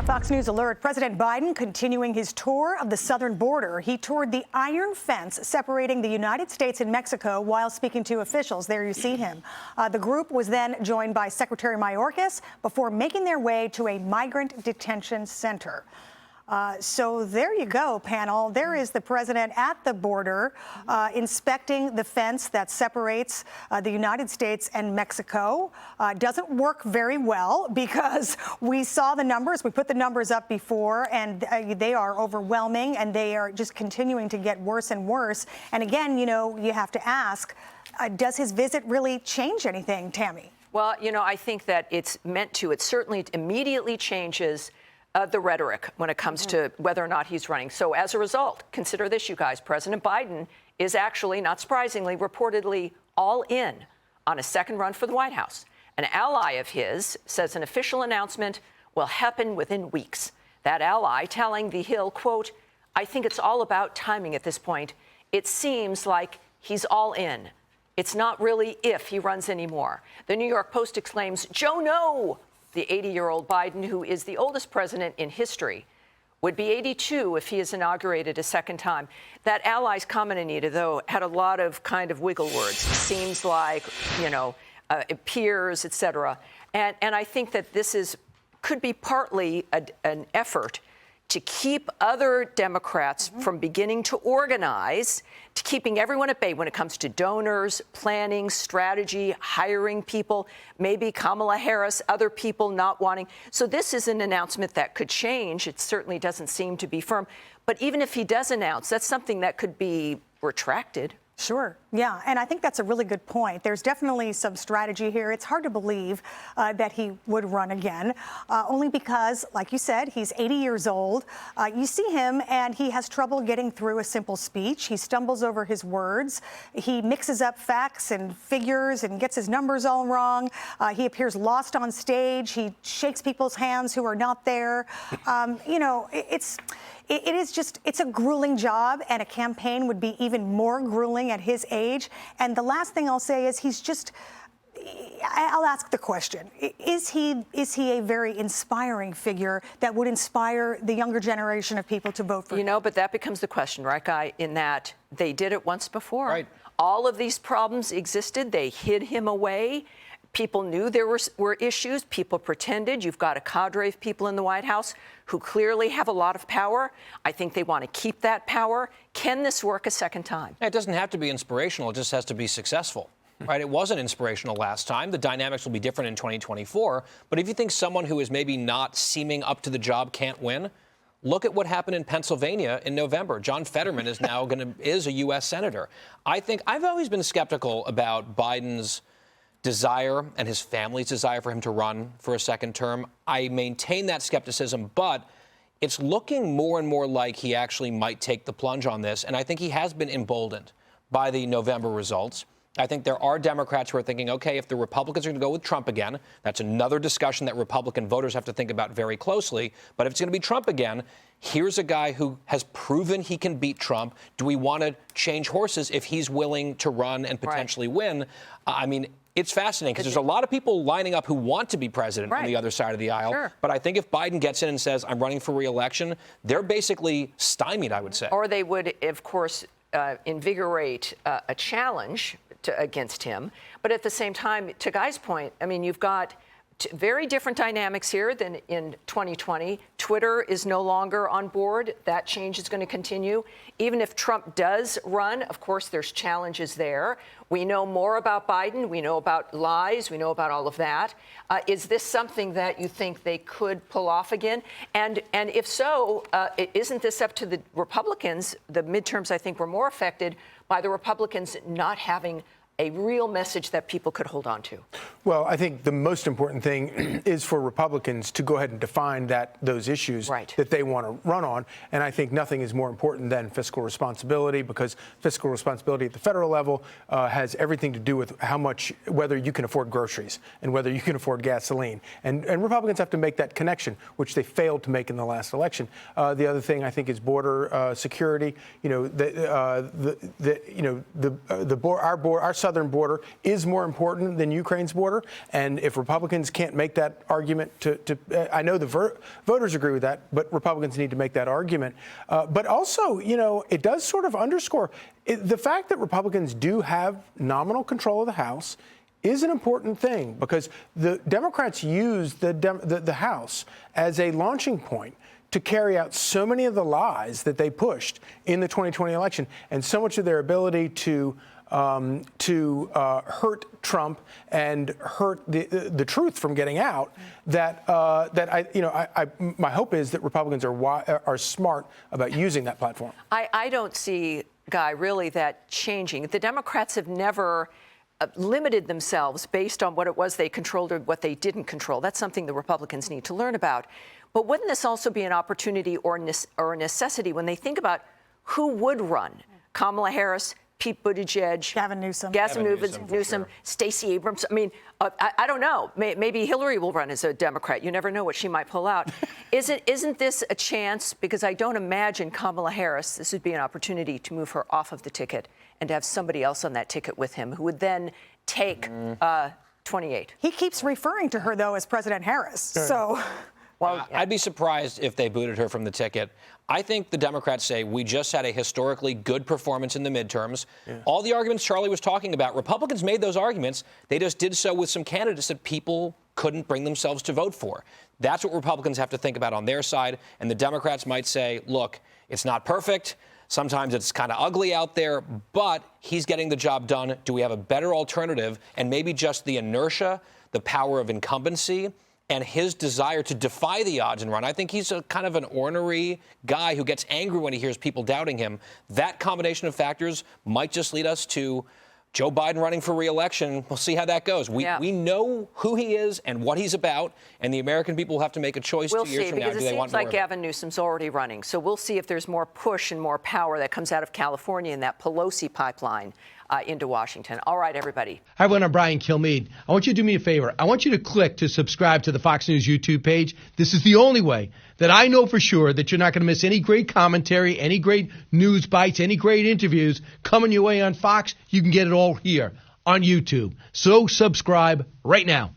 A Fox News alert. President Biden continuing his tour of the southern border. He toured the iron fence separating the United States and Mexico while speaking to officials. There you see him. The group was then joined by Secretary Mayorkas before making their way to a migrant detention center. So there you go, panel. There is the president at the border inspecting the fence that separates the United States and Mexico. Doesn't work very well because we saw the numbers. We put the numbers up before, and they are overwhelming, and they are just continuing to get worse and worse. And again, you know, you have to ask, does his visit really change anything, Tammy? Well, you know, I think that it's meant to. It certainly immediately changes the rhetoric when it comes to whether or not he's running. So as a result, consider this, you guys. President Biden is actually, not surprisingly, reportedly all in on a second run for the White House. An ally of his says an official announcement will happen within weeks. That ally telling The Hill, quote, "I think it's all about timing at this point. It seems like he's all in. It's not really if he runs anymore." The New York Post exclaims, "Joe, no!" The 80-year-old Biden, who is the oldest president in history, would be 82 if he is inaugurated a second time. That ally's comment, Anita, though, had a lot of kind of wiggle words. Seems like, you know, peers, et cetera. And I think that this could be partly an effort to keep other Democrats from beginning to organize, to keeping everyone at bay when it comes to donors, planning, strategy, hiring people, maybe Kamala Harris, other people not wanting. So this is an announcement that could change. It certainly doesn't seem to be firm. But even if he does announce, that's something that could be retracted. Sure. Yeah. And I think that's a really good point. There's definitely some strategy here. It's hard to believe that he would run again, only because, like you said, he's 80 years old. You see him and he has trouble getting through a simple speech. He stumbles over his words. He mixes up facts and figures and gets his numbers all wrong. He appears lost on stage. He shakes people's hands who are not there. You know, it's a grueling job, and a campaign would be even more grueling at his age. And the last thing I'll say is I'll ask the question, is he a very inspiring figure that would inspire the younger generation of people to vote for him? You know, but that becomes the question, right, Guy, in that they did it once before. Right. All of these problems existed. They hid him away. People knew there were issues. People pretended. You've got a cadre of people in the White House who clearly have a lot of power. I think they want to keep that power. Can this work a second time? It doesn't have to be inspirational. It just has to be successful. Right? It wasn't inspirational last time. The dynamics will be different in 2024. But if you think someone who is maybe not seeming up to the job can't win, look at what happened in Pennsylvania in November. John Fetterman is now is a U.S. senator. I think I've always been skeptical about Biden's desire and his family's desire for him to run for a second term. I maintain that skepticism, but it's looking more and more like he actually might take the plunge on this. And I think he has been emboldened by the November results. I think there are Democrats who are thinking, OK, if the Republicans are going to go with Trump again, that's another discussion that Republican voters have to think about very closely. But if it's going to be Trump again, here's a guy who has proven he can beat Trump. Do we want to change horses if he's willing to run and potentially win? I mean, it's fascinating because there's a lot of people lining up who want to be president on the other side of the aisle. Sure. But I think if Biden gets in and says, I'm running for re-election, they're basically stymied, I would say. Or they would, of course, invigorate a challenge against him. But at the same time, to Guy's point, I mean, you've got very different dynamics here than in 2020. Twitter is no longer on board. That change is going to continue. Even if Trump does run, of course, there's challenges there. We know more about Biden. We know about lies. We know about all of that. Is this something that you think they could pull off again? And if so, isn't this up to the Republicans? The midterms, I think, were more affected by the Republicans not having a real message that people could hold on to. Well, I think the most important thing is for Republicans to go ahead and define those issues that they want to run on. And I think nothing is more important than fiscal responsibility, because fiscal responsibility at the federal level has everything to do with whether you can afford groceries and whether you can afford gasoline. And Republicans have to make that connection, which they failed to make in the last election. The other thing I think is border security. You know, our southern southern border is more important than Ukraine's border. And if Republicans can't make that argument I know the voters agree with that, but Republicans need to make that argument. But also, it does sort of underscore the fact that Republicans do have nominal control of the House is an important thing, because the Democrats use the House as a launching point to carry out so many of the lies that they pushed in the 2020 election, and so much of their ability to hurt Trump and hurt the truth from getting out. My hope is that Republicans are smart about using that platform. I don't see, Guy, really that changing. The Democrats have never limited themselves based on what it was they controlled or what they didn't control. That's something the Republicans need to learn about. But wouldn't this also be an opportunity or a necessity when they think about who would run? Kamala Harris, Pete Buttigieg, Gavin Newsom, Stacey Abrams. I mean, I don't know. Maybe Hillary will run as a Democrat. You never know what she might pull out. Isn't this a chance? Because I don't imagine Kamala Harris, this would be an opportunity to move her off of the ticket and to have somebody else on that ticket with him who would then take 28. He keeps referring to her, though, as President Harris. Sure. So. Well, I'd be surprised if they booted her from the ticket. I think the Democrats say we just had a historically good performance in the midterms. Yeah. All the arguments Charlie was talking about, Republicans made those arguments. They just did so with some candidates that people couldn't bring themselves to vote for. That's what Republicans have to think about on their side. And the Democrats might say, look, it's not perfect. Sometimes it's kind of ugly out there, but he's getting the job done. Do we have a better alternative? And maybe just the inertia, the power of incumbency, and his desire to defy the odds and run. I think he's a kind of an ornery guy who gets angry when he hears people doubting him. That combination of factors might just lead us to Joe Biden running for re-election. We'll see how that goes. We know who he is and what he's about, and the American people will have to make a choice 2 years from now. We'll see, because it seems like Gavin Newsom's already running. So we'll see if there's more push and more power that comes out of California in that Pelosi pipeline into Washington. All right, everybody. Hi, everyone. I'm Brian Kilmeade. I want you to do me a favor. I want you to click to subscribe to the Fox News YouTube page. This is the only way that I know for sure that you're not going to miss any great commentary, any great news bites, any great interviews coming your way on Fox. You can get it all here on YouTube. So subscribe right now.